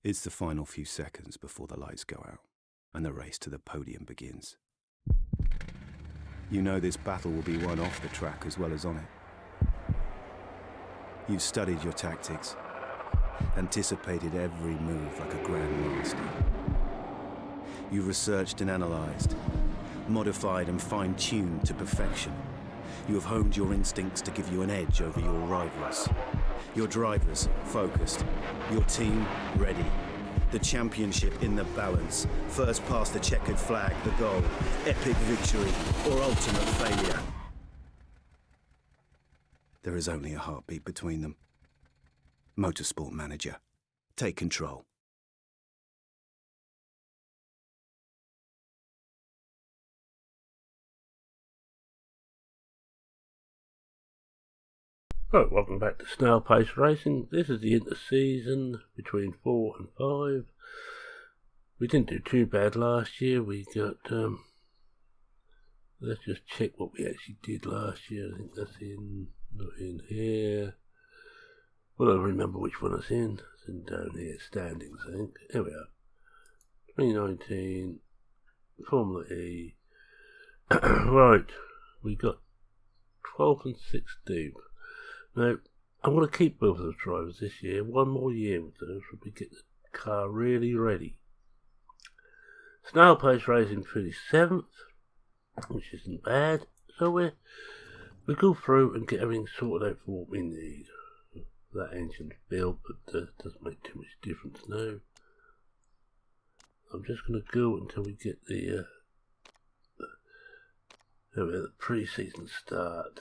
It's the final few seconds before the lights go out and the race to the podium begins. You know this battle will be won off the track as well as on it. You've studied your tactics, anticipated every move like a grandmaster. You've researched and analysed, modified and fine-tuned to perfection. You have honed your instincts to give you an edge over your rivals. Your drivers focused, your team ready. The championship in the balance. First past the checkered flag, the goal. Epic victory or ultimate failure. There is only a heartbeat between them. MotorSport Manager. Take control. Right, welcome back to Snail Pace Racing. This is the inter-season between 4 and 5. We didn't do too bad last year. We got, let's just check what we actually did last year. I think that's not in here. Well, I don't remember which one it's in. It's in down here, standings, I think. Here we are. 2019, Formula E. Right, we got 12th and 16th. Now, I'm going to keep both of those drivers this year. One more year with those so we get the car really ready. Snail Pace Racing finished 7th, which isn't bad. So we go through and get everything sorted out for what we need. That engine's built, but doesn't make too much difference now. I'm just going to go until we get the pre-season start.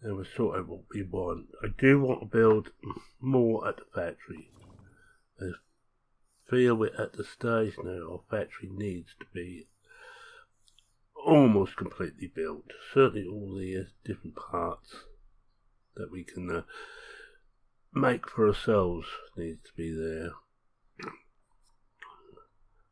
And we'll sort out what we want. I do want to build more at the factory. I feel we're at the stage now our factory needs to be almost completely built. Certainly all the different parts that we can make for ourselves needs to be there.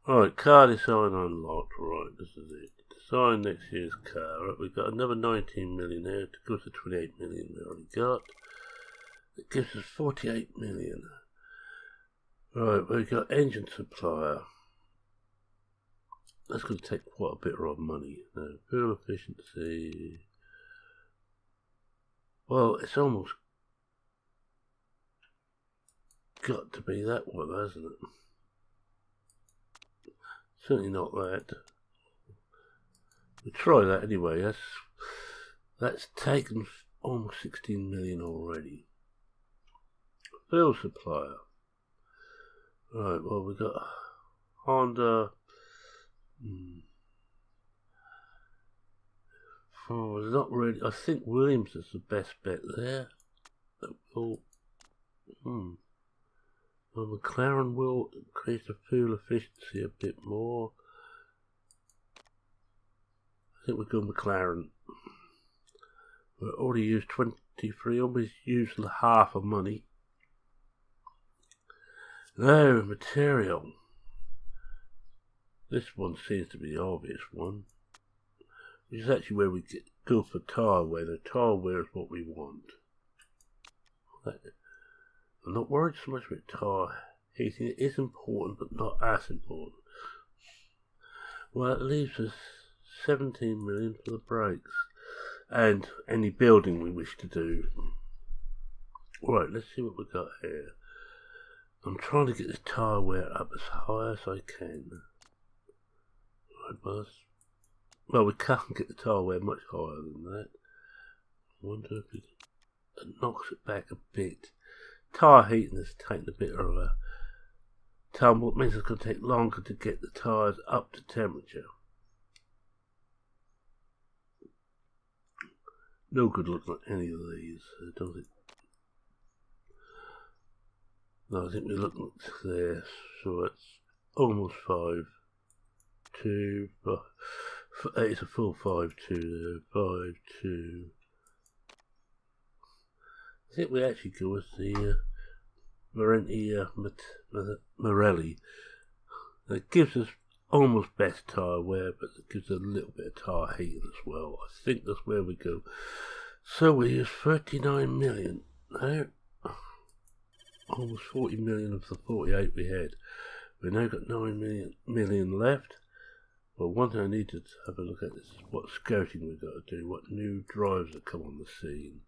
Alright, car design unlocked. Right, this is it. Design next year's car. Right, we've got another 19 million there to go to 28 million we already got. It gives us 48 million. Right, we've got engine supplier. That's going to take quite a bit of our money. Now, fuel efficiency. Well, it's almost got to be that one, hasn't it? Certainly not that. We try that anyway. That's taken almost 16 million already. Fuel supplier. Right, well we've got Honda. Oh, not really. I think Williams is the best bet there. Well, McLaren will increase the fuel efficiency a bit more. I think we'll go McLaren. We already used 23, almost used half of money. Now, material. This one seems to be the obvious one. Which is actually where we go for tyre wear. The tyre wear is what we want. I'm not worried so much about tyre heating. It is important, but not as important. Well, it leaves us 17 million for the brakes and any building we wish to do. Right, let's see what we've got here. I'm trying to get this tyre wear up as high as I can. Right, well, we can't get the tyre wear much higher than that. I wonder if it knocks it back a bit. Tyre heating has taken a bit of a tumble. It means it's going to take longer to get the tyres up to temperature. No good looking at any of these, does it? No, I think we're looking at there, so it's almost 5, 2, it's a full 5, 2 there, 5, 2. I think we actually go with the Morelli. It gives us almost best tyre wear, but it gives a little bit of tyre heating as well. I think that's where we go. So we use 39 million. Now, almost 40 million of the 48 we had. We've now got 9 million left. Well, one thing I need to have a look at is what scouting we've got to do, what new drives have come on the scene.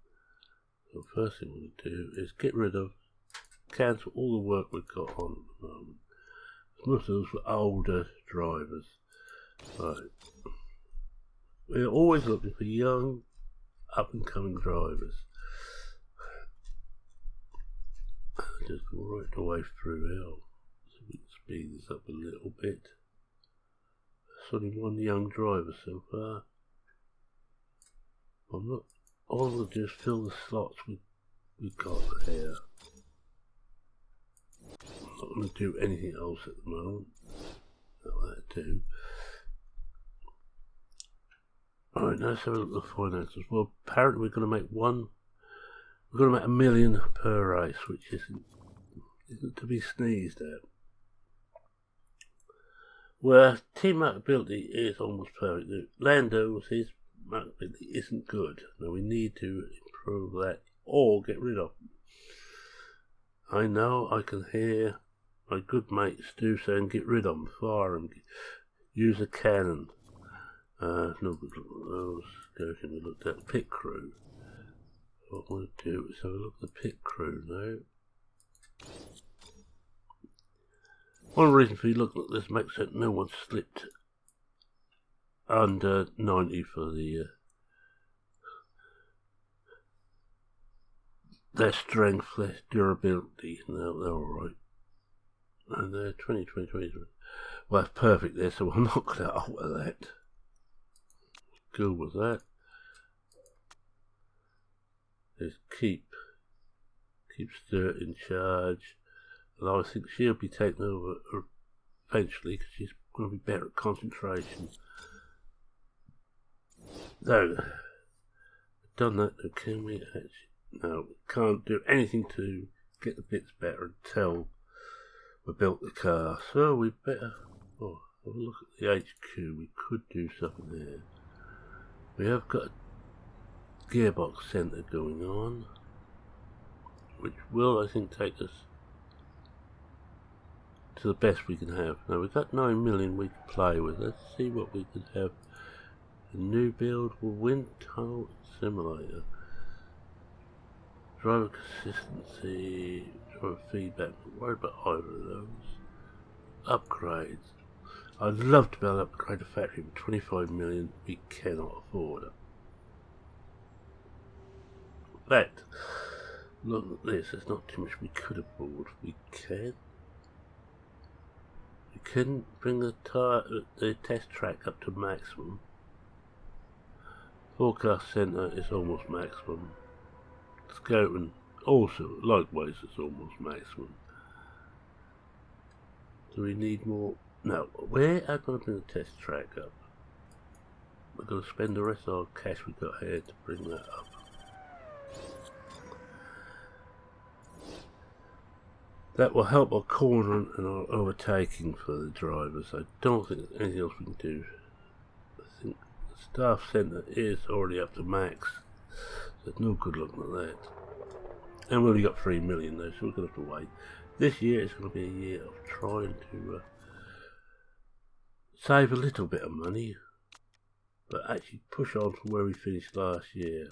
So first thing we're going to do is get rid of, cancel all the work we've got on at the moment. Most of those were older drivers. Right. We're always looking for young, up and coming drivers. Just go right the way through here. So we can speed this up a little bit. There's only one young driver so far. I'm not. All I'm going to do is fill the slots we've got here. I'm not going to do anything else at the moment. That too. Alright, now let's have a look at the finances. Well, apparently we're going to make $1 million per race, which isn't to be sneezed at. Where team marketability is almost perfect. Lando's, his marketability isn't good. Now we need to improve that or get rid of them. I know I can hear my good mate Stu saying get rid of them, fire them, use a cannon. No good look at those. We looked at the pit crew. What I want to do is have a look at the pit crew now. One reason for you looking at this makes sense. No one slipped under 90 for the their strength, their durability. No, they're alright. And they're 20. Well, that's perfect there, so I'm not going to alter that. Good with that. Just keep Stuart in charge. Although I think she'll be taken over eventually because she's going to be better at concentration. So, we've done that. Now can we actually? No, we can't do anything to get the bits better until we built the car. So we better have a look at the HQ. We could do something there. We have got a gearbox centre going on, which will, I think, take us to the best we can have. Now we've got 9 million we can play with. Let's see what we can have. A new build for wind tunnel simulator. Driver consistency, driver feedback. Not worried about either of those. Upgrades. I'd love to be able to upgrade a factory, but 25 million we cannot afford it. In fact, look at this, there's not too much we could afford. We can. We couldn't bring the test track up to maximum. Forecast centre is almost maximum. Scouting also, likewise, is almost maximum. Do we need more? No, we're going to bring the test track up. We're going to spend the rest of our cash we've got here to bring that up. That will help our cornering and our overtaking for the drivers. I don't think there's anything else we can do. I think the staff centre is already up to max. There's no good looking at that. And we've only got 3 million though, so we're going to have to wait. This year is going to be a year of trying to save a little bit of money, but actually push on from where we finished last year.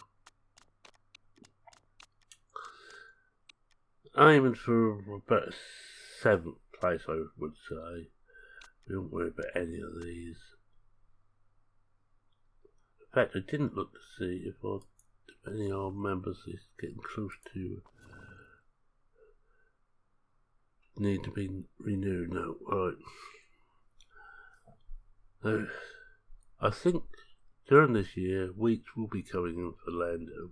Aiming for about a 7th place, I would say. We don't worry about any of these. In fact, I didn't look to see if any of our members is getting close to need to be renewed. No, right. So, I think during this year, Weeks will be coming in for Lando.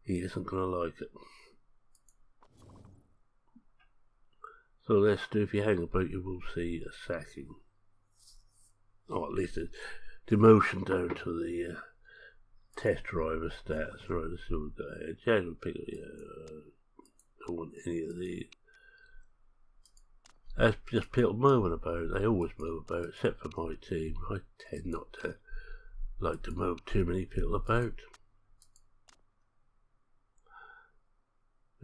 He isn't going to like it. So let's do, if you hang about, you will see a sacking. Or at least a demotion down to the test driver stats. Right, let's see what we've got here. James will pick up, don't want any of these. That's just people moving about. They always move about, except for my team. I tend not to like to move too many people about.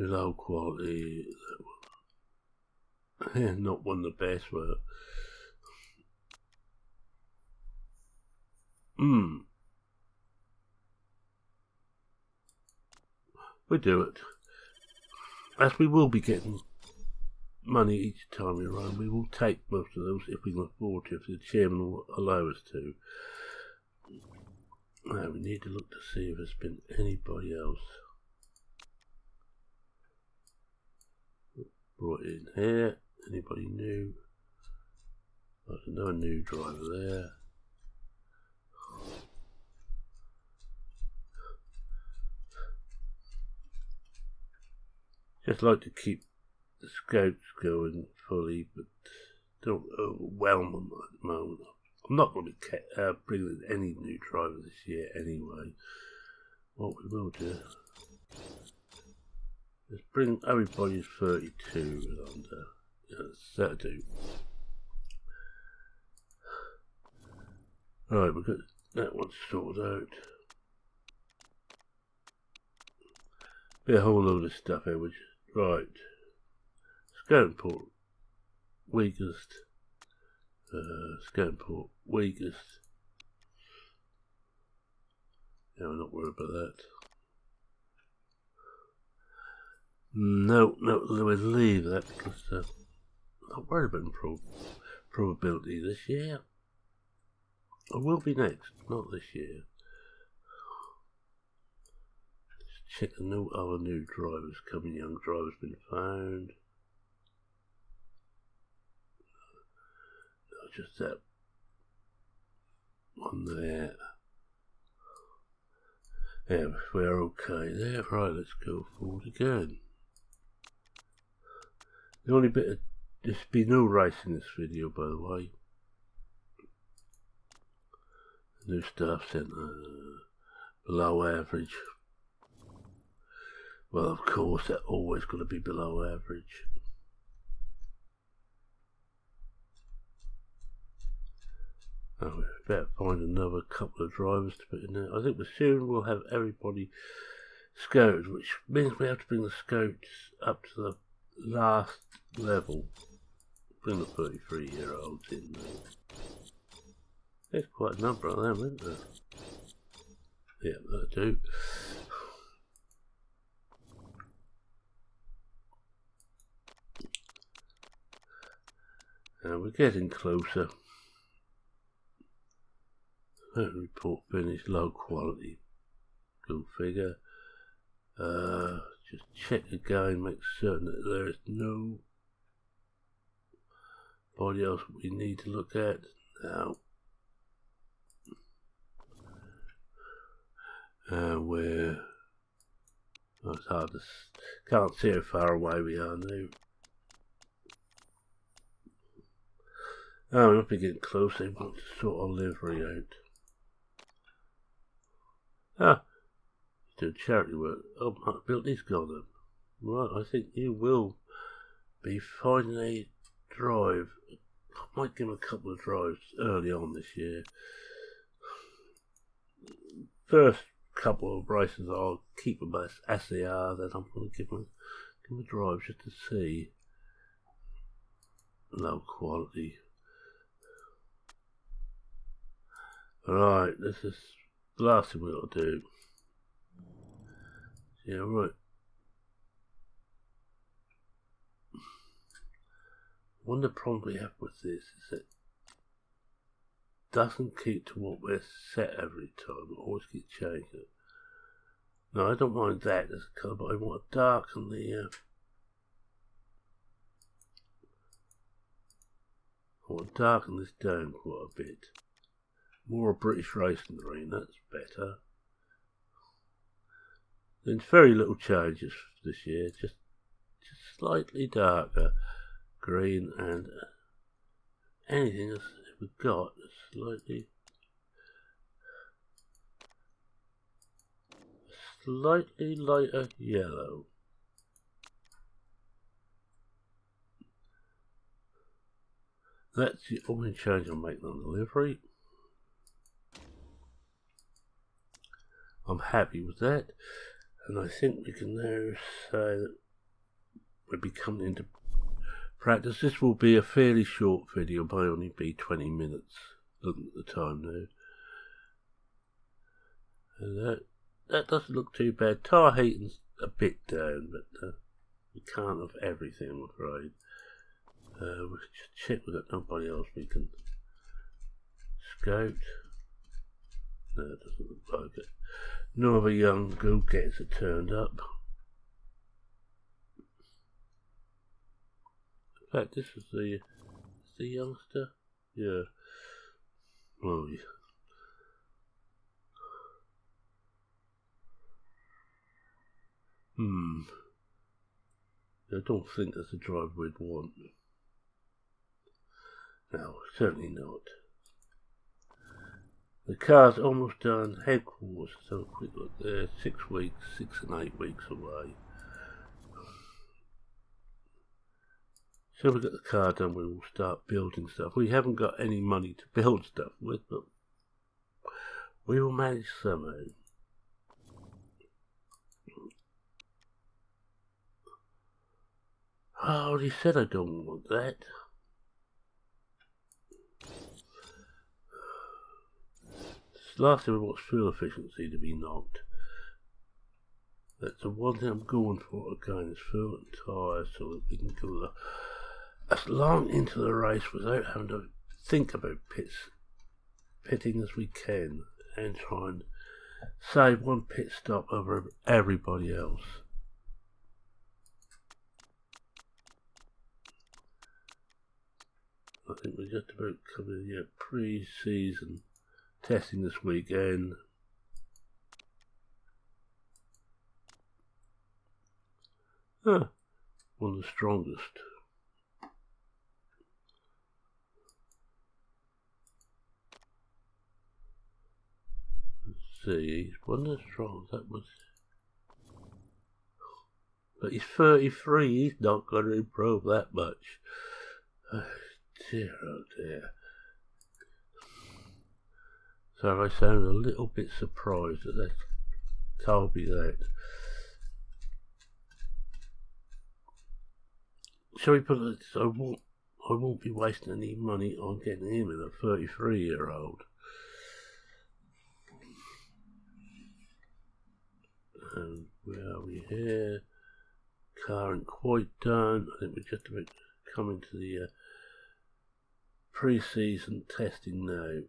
low quality. Yeah, not one of the best, but we do it. As we will be getting money each time we run, we will take most of those if we can afford to, if the chairman will allow us to. Now we need to look to see if there's been anybody else brought in here. Anybody new? There's another new driver there. Just like to keep the scouts going fully, but don't overwhelm them at the moment. I'm not going to be bringing in any new drivers this year anyway. What we will do is bring everybody's 32 under. That'll do. Right, we've got that one sorted out. Be a whole load of stuff here, which right. Scouting port weakest. Scouting port weakest. Yeah, I'm not worried about that. No, we'll leave that because I'm not worried about probability this year. I will be next, not this year. Just check no other new drivers coming, young drivers been found. No, just that one there. Yeah, we're okay there. Right, let's go forward again. The only bit of, there's been no race in this video, by the way. New staff centre, below average. Well, of course, they're always going to be below average. Oh, we better find another couple of drivers to put in there. I think soon we'll have everybody scouted, which means we have to bring the scouts up to the last level. Bring the 33-year-olds in there. There's quite a number of them, isn't there? Yeah, that'll do. And we're getting closer. Report finished, low quality. Go figure. Just check again, make certain that there is no body else we need to look at. Now, where it's hard to can't see how far away we are now. Oh, we'll be getting close. They want to sort our livery out. Ah, doing charity work. Oh, my ability's gone up. Right, I think you will be finding a drive. I might give him a couple of drives early on this year. First couple of races I'll keep them as they are, then I'm going to give them a drive just to see. Low quality. Alright, this is the last thing we've got to do. Yeah, right. One of the problems we have with this is that it doesn't keep to what we're set every time. It always keeps changing. No, I don't mind that as a colour, but I want to darken the I want to darken this down quite a bit. More a British racing green, that's better. There's very little changes this year, just slightly darker green, and anything else we've got is slightly lighter yellow. That's the only change I'm making on the livery. I'm happy with that, and I think we can now say that we'll be coming into practice. This will be a fairly short video, might only be 20 minutes, looking at the time now. And that doesn't look too bad. Tyre heating's a bit down, but we can't have everything, I'm afraid. We'll just check we've got nobody else we can scout. No, it doesn't look like it. No other young go-getters have turned up. In fact, this is the youngster. Yeah. Oh, yeah. I don't think that's the driver we'd want. No, certainly not. The car's almost done. Headquarters, so a quick look there. 6 weeks, 6 and 8 weeks away. So we got the car done, we will start building stuff. We haven't got any money to build stuff with, but we will manage somehow. I already said I don't want that. Last thing we want fuel efficiency to be knocked. That's the one thing I'm going for again, is fuel and tyres, so that we can go as long into the race without having to think about pitting as we can, and try and save one pit stop over everybody else. I think we're just about coming to pre-season testing this weekend. One of the strongest. Let's see, one of the strongest, that was... But he's 33, he's not going to improve that much. Oh dear, oh dear. So I sound a little bit surprised that they told me that. Shall we put it, I won't be wasting any money on getting him in a 33-year-old. And where are we here? Car ain't quite done. I think we're just about coming to the pre-season testing now.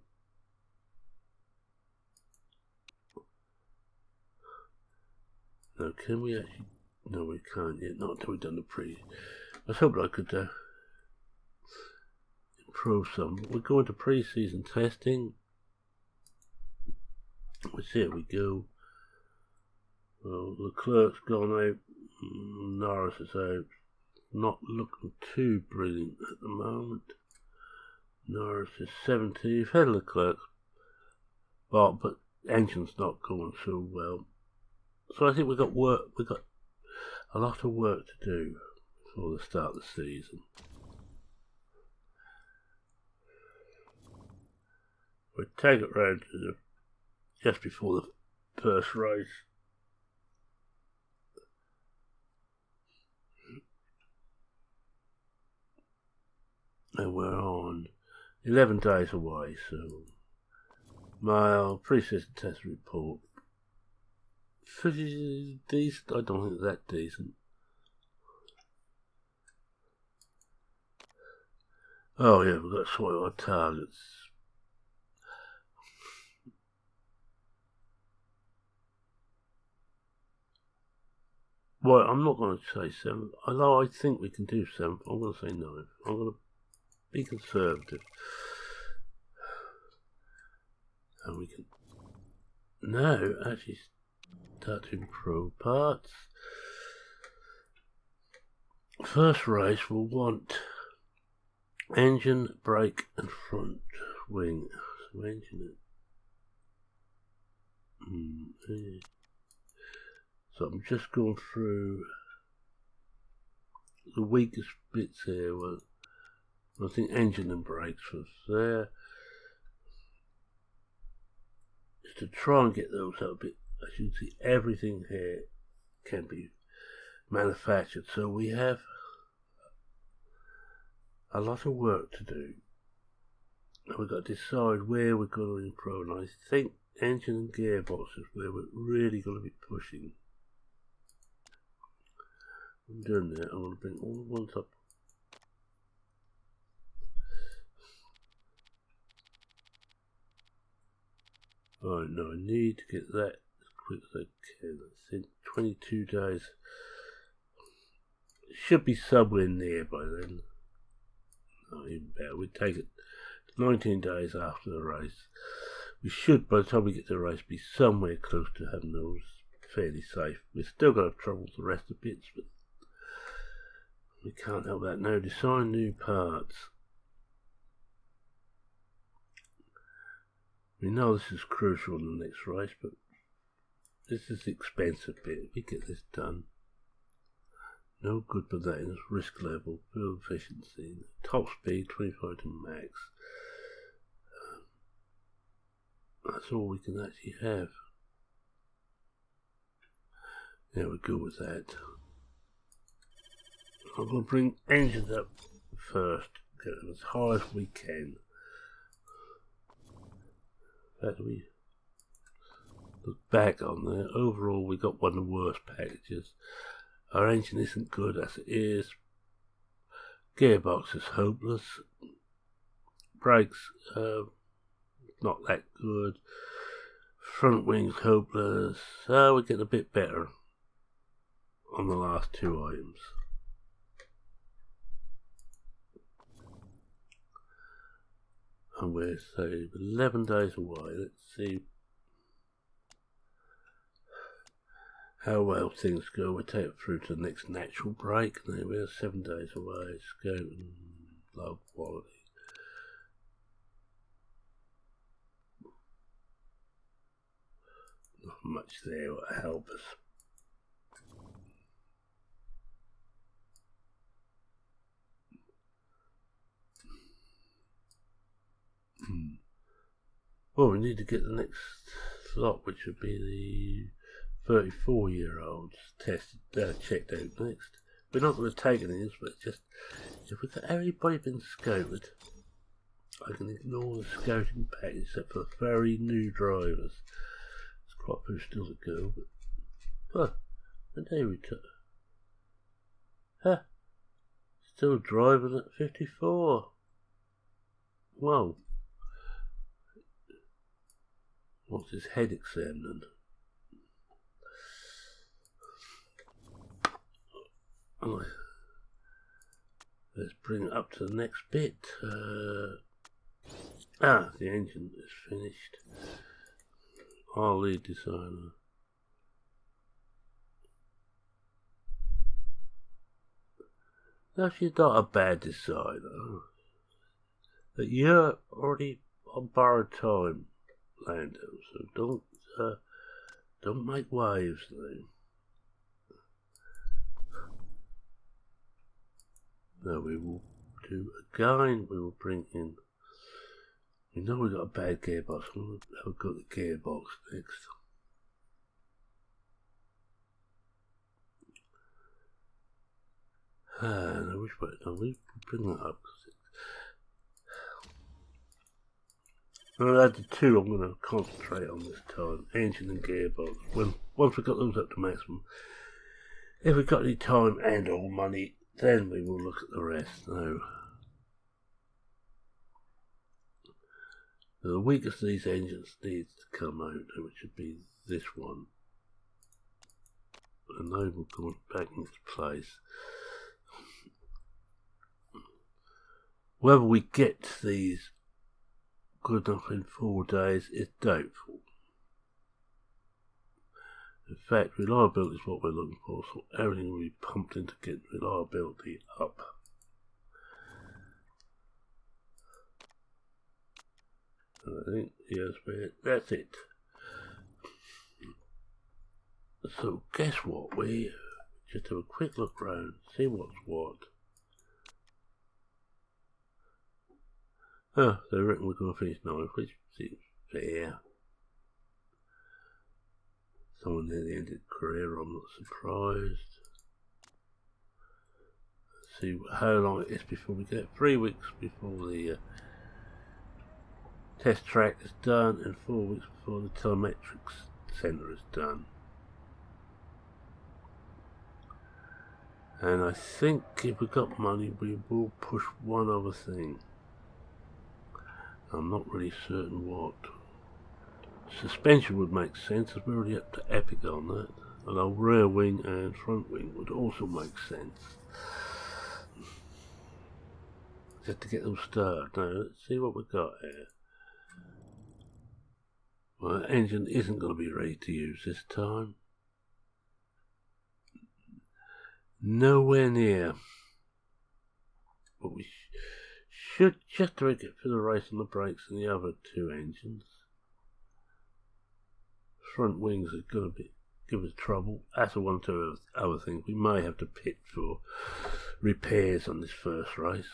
Now, can we actually... No, we can't yet. Not until we've done the pre... I was hoping I could improve some. We're going to pre-season testing. Let's see, here we go. Well, Leclerc's gone out. Norris is out. Not looking too brilliant at the moment. Norris is 17th. Ahead of Leclerc. But engine's not going so well. So I think we've got a lot of work to do before the start of the season. We'll take it round to just before the first race. And we're on 11 days away, so my pre-season test report. Pretty decent. I don't think it's that decent. Oh yeah, we've got to sort our targets. Well, I'm not going to say 7, although I think we can do 7. I'm going to say 9. I'm going to be conservative. And we can now actually start to improve parts. First race we'll want engine, brake and front wing. So engine it. So I'm just going through the weakest bits here. Well, I think engine and brakes was there. Just to try and get those out a bit. As you can see, everything here can be manufactured. So we have a lot of work to do. And we've got to decide where we're going to improve. And I think engine and gearbox is where we're really going to be pushing. I'm doing that. I'm going to bring all the ones up. Oh no, I need to get that as quick as I can. I think 22 days. It should be somewhere near by then. Not even better. We'd take it 19 days after the race. We should, by the time we get to the race, be somewhere close to having those fairly safe. We've still got to trouble the rest of the bits, but we can't help that now. Design new parts. We know this is crucial in the next race, but this is the expensive bit. If we get this done, no good but that in its risk level, fuel efficiency, top speed 25 to max. That's all we can actually have. Yeah, we're good with that. I'm going to bring engines up first, get them as high as we can. In fact, we look back on there. Overall, we got one of the worst packages. Our engine isn't good as it is. Gearbox is hopeless. Brakes, not that good. Front wings hopeless. We're getting a bit better on the last two items. And we're say 11 days away. Let's see how well things go. We take it through to the next natural break. There we are, 7 days away. Scope and low quality. Not much there will help us. Well, we need to get the next lot, which would be the 34-year-olds tested, checked out next. We're not going to take any of this, but just if we've got everybody been scouted, I can ignore the scouting pack except for very new drivers. There's quite a few still to go, but and they return. Still driving at 54. Whoa. What's his head examining? Oh, let's bring it up to the next bit. The engine is finished. Our lead designer. Actually, not a bad designer. But you're already on borrowed time, Lando, so don't make waves now. No, we will do again. We will bring in. We know we got a bad gearbox. We'll have a go at the gearbox next. No, which way? No, we bring that up. I'll add the two I'm going to concentrate on this time, engine and gearbox. Once we've got those up to maximum, if we've got any time and or money, then we will look at the rest. Now, the weakest of these engines needs to come out, which should be this one. And they will go back into place. Whether we get these good enough in 4 days is doubtful. In fact, reliability is what we're looking for, so everything will be pumped in to get reliability up. And I think, yes, that's it. So, guess what? We just have a quick look round, see what's what. They reckon we're going to finish 9th, which seems fair. Someone near the end of the career, I'm not surprised. see how long it is before we get 3 weeks before the test track is done and 4 weeks before the telemetrics centre is done. And I think if we've got money we will push one other thing. I'm not really certain what. Suspension would make sense as we're already up to epic on that. And our rear wing and front wing would also make sense. Just to get them started. Now let's see what we've got here. Well, the engine isn't going to be ready to use this time. Nowhere near. But we should just rig it for the race on the brakes and the other two engines. Front wings are going to give us trouble. That's one or two other things. We may have to pit for repairs on this first race.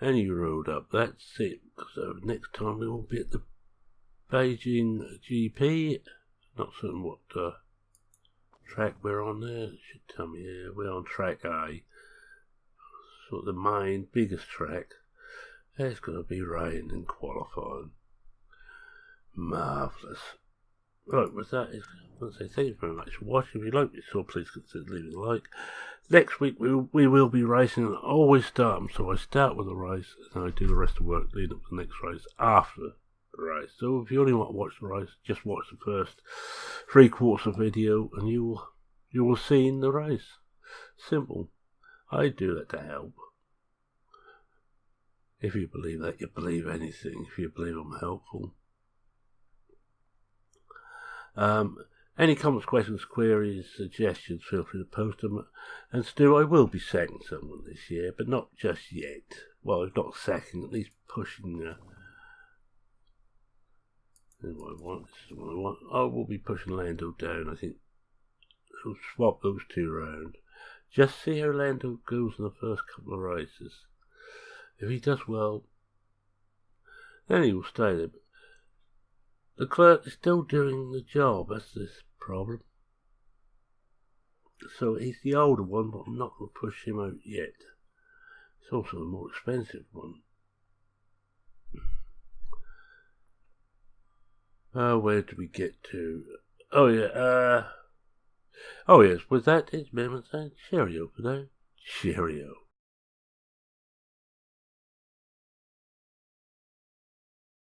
Any road up, that's it. So next time we will be at the Beijing GP. Not certain what track we're on there. It should tell me here. We're on track A. Sort of the main, biggest track. There's going to be rain in qualifying. Marvellous. Right, with that, I want to say thank you very much for watching. If you like this, so please consider leaving a like. Next week we will be racing, and I always start them, so I start with the race and I do the rest of the work leading up to the next race after the race. So if you only want to watch the race, just watch the first 3/4 of the video and you will see in the race. Simple. I do that to help. If you believe that, you believe anything. If you believe I'm helpful. Any comments, questions, queries, suggestions, feel free to post them. And Stu, I will be sacking someone this year, but not just yet. Well, if not sacking, at least pushing. This is what I want. This is what I want. I will be pushing Lando down. I think we'll swap those two around. Just see how Lando goes in the first couple of races. If he does well, then he will stay there. The clerk is still doing the job, that's this problem. So he's the older one, but I'm not going to push him out yet. It's also the more expensive one. Where did we get to? Oh yeah, oh yes, with that it's Mem saying cheerio for now. Cheerio.